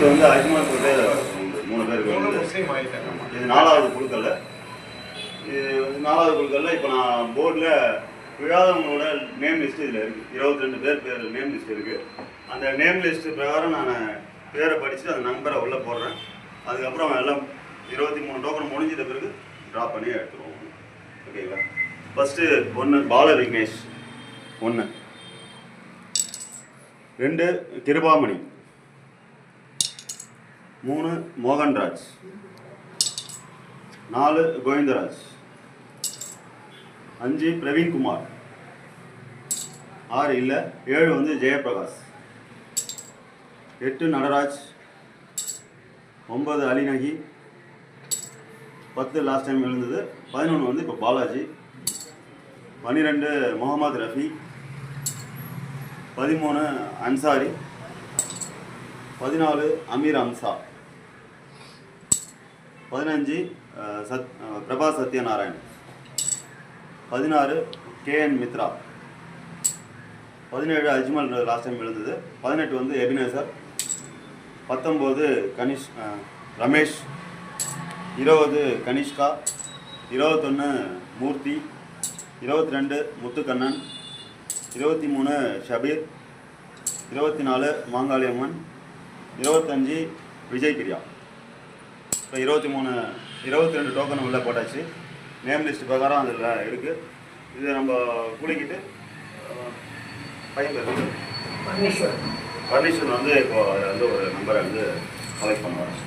இப்போ வந்து அஜ்மான் போட்டு 3 பேருக்கு வந்து இது 4வது குழுக்கல்ல. இது 4வது குழுக்கல்ல இப்போ நான் போர்டில் விழாதவங்களோட நேம் லிஸ்ட்டு இதில் இருக்குது. 22 பேர் நேம் லிஸ்ட் இருக்குது. அந்த நேம் லிஸ்ட்டு பிரகாரம் நான் பேரை படிச்சுட்டு அந்த நம்பரை உள்ளே போடுறேன். அதுக்கப்புறம் எல்லாம் 23 டோக்கன் முடிஞ்சிட்ட பிறகு ட்ராப் பண்ணி எடுத்துருவோம். ஓகேங்களா? ஃபஸ்ட்டு 1 பால விக்னேஷ், 1 2 கிருபாமணி, 3 மோகன்ராஜ், 4 கோவிந்தராஜ், 5 பிரவீன்குமார், 6 இல்லை 7 வந்து ஜெயபிரகாஷ், 8 நடராஜ், 9 அலிநகி, 10 லாஸ்ட் டைம் எழுந்தது, 11 வந்து இப்போ Balaji, 12 Mohammed Rafi, 13 Ansari, 14 Amir Amsa, 15 Prabha Satyanarayan, 16 KN Mitra, 17 Ajmal last time எழுந்தது, 18 வந்து எபினேசர், 19 ரமேஷ், 20 கனிஷ்கா, 21 மூர்த்தி, 22 முத்துக்கண்ணன், 23 ஷபீர், 24 மாங்காளியம்மன், 25 விஜய் பிரியா. இப்போ 22 டோக்கன் உள்ளே போட்டாச்சு. நேம் லிஸ்ட் பிரகாரம் அதில் இருக்குது. இதை நம்ம குளிக்கிட்டு பையன் பேர் பர்னிஷன் வந்து இப்போ வந்து ஒரு நம்பரை வந்து கலெக்ட் பண்ணுவார்.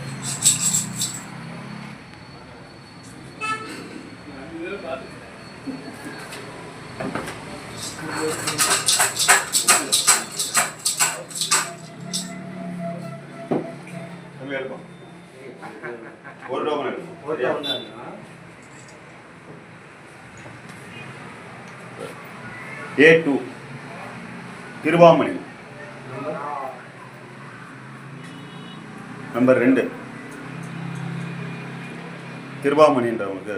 எடுப்போம் ஒரு டோக்கன் எடுப்போம். A2 கிருபாமணி, number 2 கிருபாமணின்றவங்களுக்கு